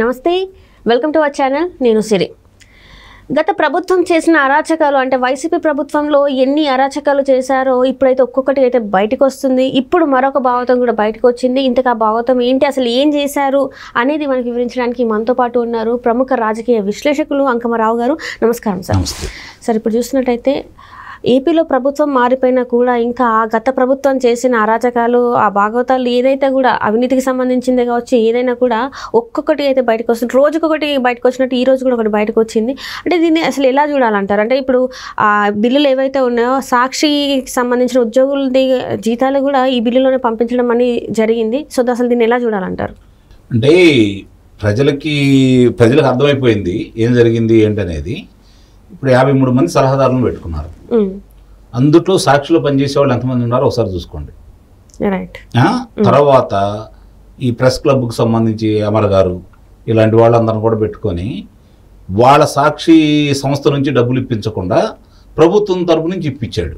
నమస్తే, welcome to our channel. నేను సిరి. గత ప్రభుత్వం చేసిన అరాచకాలు అంటే వైసీపీ ప్రభుత్వంలో ఎన్ని అరాచకాలు చేశారో ఇప్పుడైతే ఒక్కొక్కటి అయితే బయటకు వస్తుంది. ఇప్పుడు మరొక భాగవతం కూడా బయటకు వచ్చింది. ఇంతకు ఆ భాగవతం ఏంటి, అసలు ఏం చేశారు అనేది మనకి వివరించడానికి మనతో పాటు ఉన్నారు ప్రముఖ రాజకీయ విశ్లేషకులు అంకమరావు గారు. నమస్కారం సార్. సార్, ఇప్పుడు చూసినట్టయితే ఏపీలో ప్రభుత్వం మారిపోయినా కూడా ఇంకా ఆ గత ప్రభుత్వం చేసిన అరాచకాలు, ఆ భాగవతాలు ఏదైతే కూడా అవినీతికి సంబంధించిందే కావచ్చు, ఏదైనా కూడా ఒక్కొక్కటి అయితే బయటకు వస్తుంది. రోజుకొకటి బయటకు వచ్చినట్టు ఈ రోజు కూడా ఒకటి బయటకు వచ్చింది. అంటే దీన్ని అసలు ఎలా చూడాలంటారు? అంటే ఇప్పుడు ఆ బిల్లులు ఏవైతే ఉన్నాయో సాక్షికి సంబంధించిన ఉద్యోగులది జీతాలు కూడా ఈ బిల్లులోనే పంపించడం అని జరిగింది. సో అసలు దీన్ని ఎలా చూడాలంటారు? అంటే ప్రజలకు అర్థమైపోయింది ఏం జరిగింది ఏంటనేది. ఇప్పుడు 53 మంది సలహాదారులను పెట్టుకున్నారు. అందుట్లో సాక్షిలో పనిచేసే వాళ్ళు ఎంతమంది ఉన్నారో ఒకసారి చూసుకోండి. తర్వాత ఈ ప్రెస్ క్లబ్కు సంబంధించి అమర్ గారు ఇలాంటి వాళ్ళందరిని కూడా పెట్టుకొని వాళ్ళ సాక్షి సంస్థ నుంచి డబ్బులు ఇప్పించకుండా ప్రభుత్వం తరపు నుంచి ఇప్పించాడు.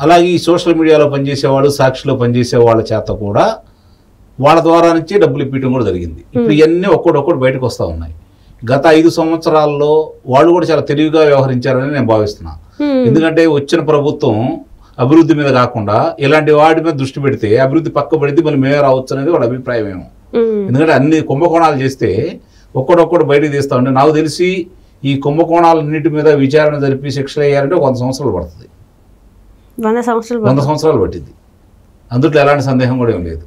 అలాగే ఈ సోషల్ మీడియాలో పనిచేసేవాళ్ళు, సాక్షిలో పనిచేసే వాళ్ళ చేత కూడా వాళ్ళ ద్వారా నుంచి డబ్బులు ఇప్పించడం కూడా జరిగింది. ఇప్పుడు ఇవన్నీ ఒక్కొక్కటి బయటకు వస్తూ ఉన్నాయి. గత 5 సంవత్సరాల్లో వాళ్ళు కూడా చాలా తెలివిగా వ్యవహరించారని నేను భావిస్తున్నాను. ఎందుకంటే వచ్చిన ప్రభుత్వం అభివృద్ధి మీద కాకుండా ఇలాంటి వాటి మీద దృష్టి పెడితే అభివృద్ధి పక్క పడితే మళ్ళీ మేమే రావచ్చు అనేది వాళ్ళ అభిప్రాయం ఏమో. ఎందుకంటే అన్ని కుంభకోణాలు చేస్తే ఒక్కడొక్కడు బయటకు తీస్తా ఉంటే నాకు తెలిసి ఈ కుంభకోణాలన్నిటి మీద విచారణ జరిపి శిక్షలు వేయాలంటే 100 సంవత్సరాలు పడుతుంది. 100 సంవత్సరాలు పట్టింది. అందుట్లో ఎలాంటి సందేహం కూడా ఏం లేదు.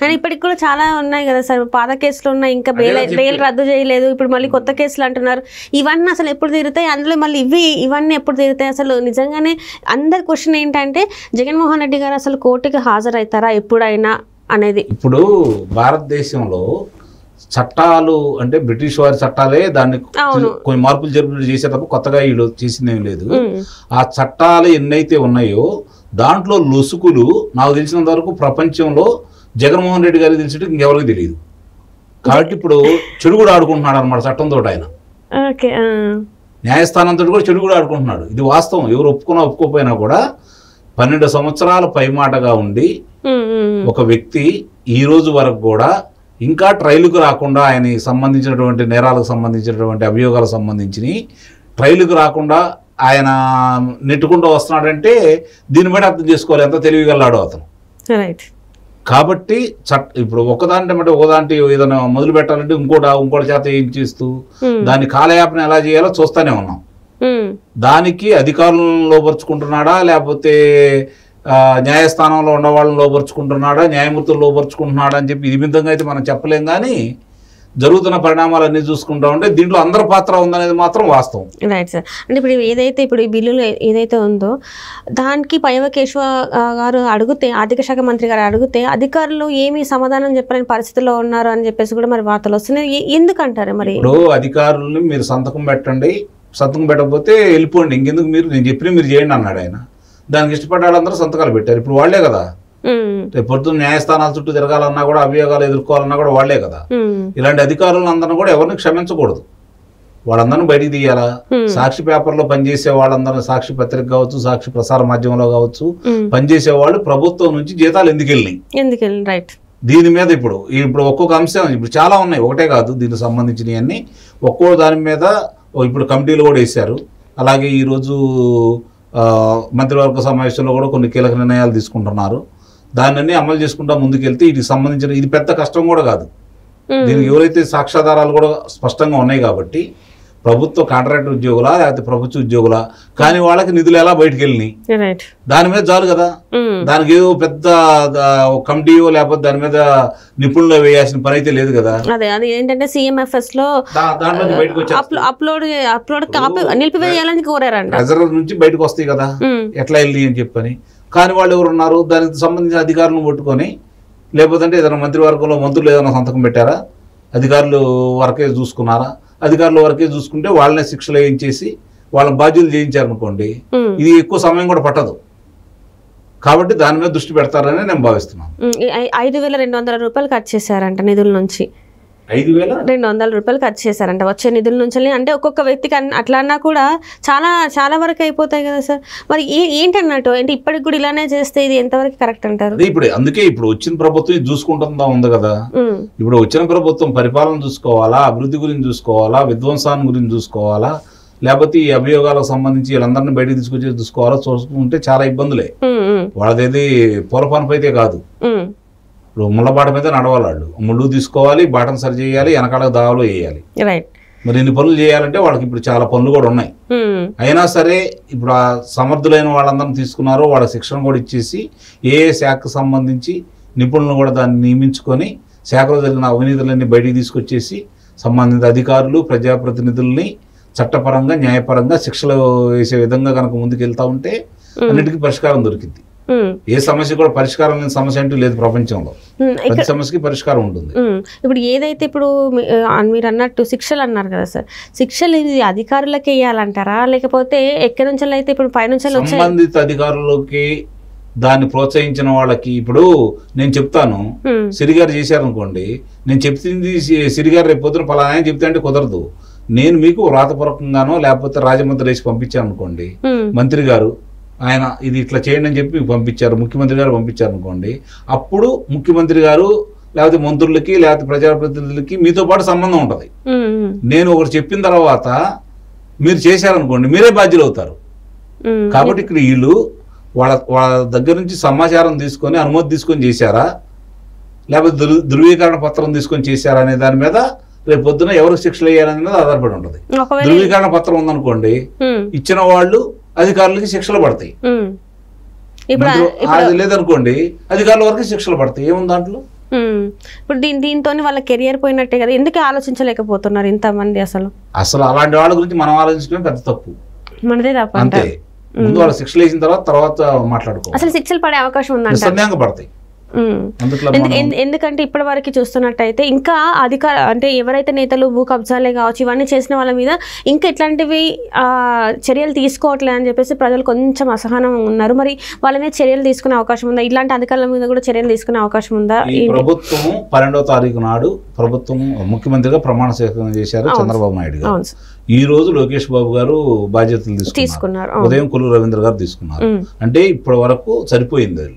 కానీ ఇప్పటికి కూడా చాలా ఉన్నాయి కదా సార్, పాత కేసులు ఉన్నాయి, ఇంకా బెయిల్ రద్దు చేయలేదు, ఇప్పుడు మళ్ళీ కొత్త కేసులు అంటున్నారు. ఇవన్నీ అసలు ఎప్పుడు తీరుతాయి? అందులో మళ్ళీ ఇవన్నీ ఎప్పుడు తీరుతాయి? అసలు నిజంగానే అందరి క్వశ్చన్ ఏంటంటే జగన్మోహన్ రెడ్డి గారు అసలు కోర్టుకి హాజరవుతారా ఎప్పుడైనా అనేది. ఇప్పుడు భారతదేశంలో చట్టాలు అంటే బ్రిటిష్ వారి చట్టాలే దాన్ని కొన్ని మార్పులు జరుపులు చేసేటప్పుడు కొత్తగా వీళ్ళు చేసిందేం లేదు. ఆ చట్టాలు ఎన్నైతే ఉన్నాయో దాంట్లో లొసుకులు నాకు తెలిసినంత వరకు ప్రపంచంలో జగన్మోహన్ రెడ్డి గారికి తెలిసి ఇంకెవరికి తెలియదు. కాబట్టి ఇప్పుడు చెడు కూడా ఆడుకుంటున్నాడు అనమాట చట్టంతో. ఆయన న్యాయస్థానంతో కూడా చెడు కూడా ఆడుకుంటున్నాడు. ఇది వాస్తవం. ఎవరు ఒప్పుకున్నా ఒప్పుకోపోయినా కూడా 12 సంవత్సరాల పైమాటగా ఉండి ఒక వ్యక్తి ఈ రోజు వరకు కూడా ఇంకా ట్రైలుకు రాకుండా ఆయనకి సంబంధించినటువంటి నేరాలకు సంబంధించినటువంటి అభియోగాలకు సంబంధించి ట్రైలుకు రాకుండా ఆయన నెట్టుకుంటూ వస్తున్నాడంటే దీన్ని బట్టి అర్థం చేసుకోవాలి ఎంత తెలివిగలాడో అతను. కాబట్టి ఇప్పుడు ఒకదాంటి ఏదైనా మొదలు పెట్టాలంటే ఇంకోటి చేత ఏం చేస్తూ దాన్ని కాలయాపన ఎలా చేయాలో చూస్తూనే ఉన్నాం. దానికి అధికారులను లోపరుచుకుంటున్నాడా, లేకపోతే న్యాయస్థానంలో ఉన్న వాళ్ళని లోపరుచుకుంటున్నాడా, న్యాయమూర్తులు లోపరుచుకుంటున్నాడా అని చెప్పి ఇది విధంగా అయితే మనం చెప్పలేం. కానీ జరుగుతున్న పరిణామాలన్నీ చూసుకుంటా ఉంటే దీంట్లో అందరి పాత్ర ఉందనేది మాత్రం వాస్తవం. Right sir. అంటే ఇప్పుడు ఈ బిల్లులు ఏదైతే ఉందో దానికి పైవకేశ్వ గారు అడిగితే, ఆర్థిక శాఖ మంత్రి గారు అడిగితే అధికారులు ఏమీ సమాధానం చెప్పలేని పరిస్థితిలో ఉన్నారు అని చెప్పేసి కూడా మరి వార్తలు వస్తున్నాయి. ఎందుకంటారు మరి? ఇప్పుడు అధికారులని మీరు సంతకం పెట్టండి, సంతకం పెట్టకపోతే వెళ్ళిపోండి, ఇంకెందుకు నేను చెప్పిన మీరు చేయండి అన్నాడు ఆయన. దానికి ఇష్టపడ్డ వాళ్ళందరూ సంతకాలు పెట్టారు. ఇప్పుడు వాళ్లే కదా రేపు పొద్దున్న న్యాయస్థానాల చుట్టూ తిరగాలన్నా కూడా, అభియోగాలు ఎదుర్కోవాలన్నా కూడా వాళ్లే కదా. ఇలాంటి అధికారులందరినీ కూడా ఎవరిని క్షమించకూడదు. వాళ్ళందరినీ బయటికి తీయాలా. సాక్షి పేపర్లో పనిచేసే వాళ్ళందరూ, సాక్షి పత్రిక కావచ్చు, సాక్షి ప్రసార మాధ్యమంలో కావచ్చు పనిచేసే వాళ్ళు ప్రభుత్వం నుంచి జీతాలు ఎందుకు వెళ్ళినాయి, దీని మీద ఇప్పుడు ఒక్కొక్క అంశం ఇప్పుడు చాలా ఉన్నాయి, ఒకటే కాదు దీనికి సంబంధించినవన్నీ. ఒక్కో దాని మీద ఇప్పుడు కమిటీలు కూడా వేశారు. అలాగే ఈరోజు మంత్రివర్గ సమావేశంలో కూడా కొన్ని కీలక నిర్ణయాలు తీసుకుంటున్నారు. దాన్ని అమలు చేసుకుంటా ముందుకెళ్తే వీటికి సంబంధించిన ఇది పెద్ద కష్టం కూడా కాదు. దీనికి ఎవరైతే సాక్ష్యాధారాలు కూడా స్పష్టంగా ఉన్నాయి కాబట్టి ప్రభుత్వ కాంట్రాక్ట్ ఉద్యోగులా లేకపోతే ప్రభుత్వ ఉద్యోగులా కానీ వాళ్ళకి నిధులు ఎలా బయటకు వెళ్ళినాయి దాని మీద చాలు కదా. దానికి ఏదో పెద్ద కమిటీయో లేకపోతే దాని మీద నిపుణులు వేయాల్సిన పని అయితే లేదు కదా. అది ఏంటంటే CMFS లో నిలిపివేయాలని కోరారంట. రిజర్వ్ నుంచి బయటకు వస్తాయి కదా ఎట్లా వెళ్ళి అని చెప్పని. కానీ వాళ్ళు ఎవరున్నారు దానికి సంబంధించిన అధికారులను పట్టుకొని, లేకపోతే ఏదైనా మంత్రివర్గంలో మంత్రులు ఏదైనా సంతకం పెట్టారా, అధికారులు వరకే చూసుకున్నారా? అధికారుల వరకే చూసుకుంటే వాళ్ళనే శిక్షలు వేయించేసి వాళ్ళ బాధ్యతలు చేయించారనుకోండి, ఇది ఎక్కువ సమయం కూడా పట్టదు. కాబట్టి దాని మీద దృష్టి పెడతారని నేను భావిస్తున్నాను. 5,200 రూపాయలు ఖర్చు చేశారంట నిధుల నుంచి. 200 రూపాయలు ఖర్చు చేశారంట వచ్చే నిధుల నుంచి. అంటే ఒక్కొక్క వ్యక్తికి అట్లా అన్నా కూడా చాలా వరకు అయిపోతాయి కదా సార్. మరి ఏంటన్నట్టు అంటే ఇప్పటికి కూడా ఇలానే చేస్తే ఇది ఎంతవరకు కరెక్ట్ అంటారు? అందుకే ఇప్పుడు వచ్చిన ప్రభుత్వం ఇది చూసుకుంటుందా ఉంది కదా. ఇప్పుడు వచ్చిన ప్రభుత్వం పరిపాలన చూసుకోవాలా, అభివృద్ధి గురించి చూసుకోవాలా, విధ్వంసాన్ని గురించి చూసుకోవాలా, లేకపోతే ఈ అభియోగాలకు సంబంధించి వీళ్ళందరినీ బయటకు తీసుకొచ్చి చూసుకోవాలా, చూసుకుంటే చాలా ఇబ్బందులే. వాళ్ళదేది పూలపానపు అయితే కాదు. ఇప్పుడు ముళ్ళబాట మీద నడవాలి, వాళ్ళు ముళ్ళు తీసుకోవాలి, బాటను సరి చేయాలి, వెనకాలకు దావలు వేయాలి. మరి ఇన్ని పనులు చేయాలంటే వాళ్ళకి ఇప్పుడు చాలా పనులు కూడా ఉన్నాయి. అయినా సరే ఇప్పుడు ఆ సమర్థులైన వాళ్ళందరినీ తీసుకున్నారు, వాళ్ళ శిక్షణ కూడా ఇచ్చేసి ఏ శాఖకు సంబంధించి నిపుణులను కూడా దాన్ని నియమించుకొని శాఖలో జరిగిన అవినీతులన్నీ బయటికి తీసుకొచ్చేసి సంబంధిత అధికారులు, ప్రజాప్రతినిధుల్ని చట్టపరంగా న్యాయపరంగా శిక్షలు వేసే విధంగా కనుక ముందుకు వెళ్తా ఉంటే అన్నిటికీ పరిష్కారం దొరికింది. ఏ సమస్య కూడా పరిష్కారం లేని సమస్య అంటూ లేదు ప్రపంచంలో. ప్రతి సమస్యకి పరిష్కారం ఉంటుంది. ఇప్పుడు ఏదైతే ఇప్పుడు మీరు అన్నట్టు శిక్షలు అన్నారు కదా సార్, శిక్షలు ఇది అధికారులకి వేయాలంటారా లేకపోతే ఎక్కడి నుంచి అయితే ఇప్పుడు పైనుంచి సంబంధిత అధికారులకి దాన్ని ప్రోత్సహించిన వాళ్ళకి? ఇప్పుడు నేను చెప్తాను, సిరిగారు చేశారనుకోండి, నేను చెప్తుంది సిరిగారు రేపు పొద్దున పలానా చెప్తే అంటే కుదరదు. నేను మీకు వ్రాతపూర్వకంగానో లేకపోతే రాజమంత్రి వేసి పంపించాను అనుకోండి, మంత్రి గారు ఆయన ఇది ఇట్లా చేయండి అని చెప్పి పంపించారు, ముఖ్యమంత్రి గారు పంపించారు అనుకోండి, అప్పుడు ముఖ్యమంత్రి గారు లేకపోతే మంత్రులకి లేకపోతే ప్రజాప్రతినిధులకి మీతో పాటు సంబంధం ఉంటుంది. నేను ఒకటి చెప్పిన తర్వాత మీరు చేశారనుకోండి, మీరే బాధ్యులు అవుతారు. కాబట్టి ఇక్కడ వీళ్ళు వాళ్ళ దగ్గర నుంచి సమాచారం తీసుకొని అనుమతి తీసుకొని చేశారా లేకపోతే ధృవీకరణ పత్రం తీసుకొని చేశారా అనే దాని మీద రేపు పొద్దున ఎవరికి శిక్షలు వేయాలనే మీద ఆధారపడి ఉంటుంది. ధృవీకరణ పత్రం ఉందనుకోండి, ఇచ్చిన వాళ్ళు అధికారులకి శిక్షలు పడతాయి. అది లేదనుకోండి, అధికారుల వరకు శిక్షలు పడతాయి. ఏముంది దాంట్లో? ఇప్పుడు దీంతో వాళ్ళ కెరియర్ పోయినట్టే కదా. ఎందుకు ఆలోచించలేకపోతున్నారు ఇంతమంది? అసలు అలాంటి వాళ్ళ గురించి మనం ఆలోచించడం పెద్ద తప్పు, మనదే తప్పు. అంతే. ముందు వాళ్ళ శిక్షలు వేసిన తర్వాత మాట్లాడుకో. అసలు శిక్షలు పడే అవకాశం ఉందంటే సందేహంగా పడతాయి. ఎందుకంటే ఇప్పటి వరకు చూస్తున్నట్టయితే ఇంకా అంటే ఎవరైతే నేతలు భూ కబ్జాలే కావచ్చు ఇవన్నీ చేసిన వాళ్ళ మీద ఇంకా ఇట్లాంటివి చర్యలు తీసుకోవట్లేదు అని చెప్పేసి ప్రజలు కొంచెం అసహనం ఉన్నారు. మరి వాళ్ళ మీద చర్యలు తీసుకునే అవకాశం ఉందా? ఇలాంటి అధికారుల మీద కూడా చర్యలు తీసుకునే అవకాశం ఉందా? ప్రభుత్వం 12వ తారీఖు నాడు ప్రభుత్వం ముఖ్యమంత్రిగా ప్రమాణ స్వీకారం చేశారు చంద్రబాబు నాయుడు గారు. ఈ రోజు లోకేష్ బాబు గారు బాధ్యతలు తీసుకున్నారు. ఉదయం కొల్లు రవీంద్ర గారు తీసుకున్నారు. అంటే ఇప్పటి వరకు సరిపోయింది.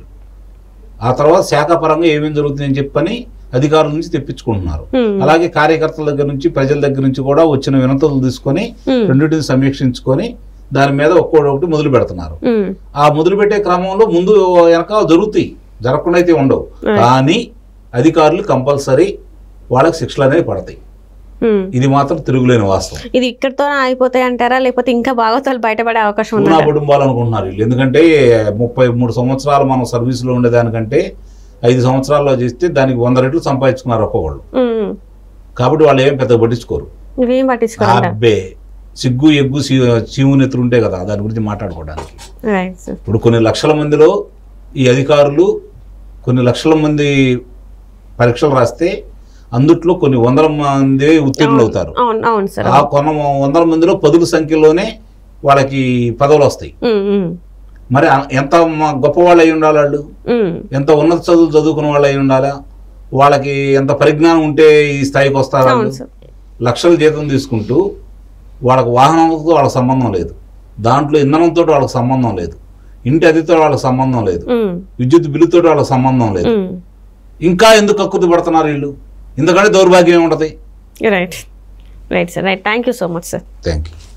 ఆ తర్వాత శాఖాపరంగా ఏమేమి జరుగుతుందని చెప్పని అధికారుల నుంచి తెప్పించుకుంటున్నారు. అలాగే కార్యకర్తల దగ్గర నుంచి ప్రజల దగ్గర నుంచి కూడా వచ్చిన వినతులు తీసుకొని రెండింటిని సమీక్షించుకొని దాని మీద ఒక్కొక్కటి మొదలు పెడుతున్నారు. ఆ మొదలు పెట్టే క్రమంలో ముందు వెనక జరుగుతాయి, జరగకుండా అయితే ఉండవు. కానీ అధికారులు కంపల్సరీ వాళ్ళకి శిక్షలు అనేవి పడతాయి. ఇది మాత్రం తిరుగులేని వాస్తవం. ఇది ఇక్కడితో అయిపోతాయి అంటారా లేకపోతే ఇంకా బాగోతాలు బయటపడే అవకాశం ఉందా? కుటుంబాలు అనుకుంటున్నారు వీళ్ళు. ఎందుకంటే 33 సంవత్సరాలు మనం సర్వీస్ లో ఉండేదానికంటే 5 సంవత్సరాల్లో చేస్తే దానికి 100 రెట్లు సంపాదించుకున్నారు ఒక్కొక్కళ్ళు. కాబట్టి వాళ్ళు ఏం పెద్ద పట్టించుకోరు. అబ్బే సిగ్గు ఎగ్గు చీము నెత్తులు ఉంటాయి కదా, దాని గురించి మాట్లాడుకోవడానికి. ఇప్పుడు కొన్ని లక్షల మందిలో ఈ అధికారులు కొన్ని లక్షల మంది పరీక్షలు రాస్తే అందుట్లో కొన్ని 100 మంది ఉత్తీర్ణులు అవుతారు. ఆ కొన్ని 100 మందిలో 10ల సంఖ్యలోనే వాళ్ళకి పదవులు వస్తాయి. మరి ఎంత గొప్ప వాళ్ళు అయి ఉండాలి, వాళ్ళు ఎంత ఉన్నత చదువుకున్న వాళ్ళు అయి ఉండాలా, వాళ్ళకి ఎంత పరిజ్ఞానం ఉంటే ఈ స్థాయికి వస్తారు. లక్షల జీతం తీసుకుంటూ వాళ్ళకి వాహనంతో వాళ్ళకి సంబంధం లేదు, దాంట్లో ఇంధనంతో వాళ్ళకి సంబంధం లేదు, ఇంటి అతిథితో వాళ్ళకి సంబంధం లేదు, విద్యుత్ బిల్లుతో వాళ్ళకి సంబంధం లేదు. ఇంకా ఎందుకు కక్కుర్తి పడుతున్నారు వీళ్ళు? ఎందుకంటే దౌర్భాగ్యం ఏముంటది. Right right sir, right. Thank you so much sir. Thank you.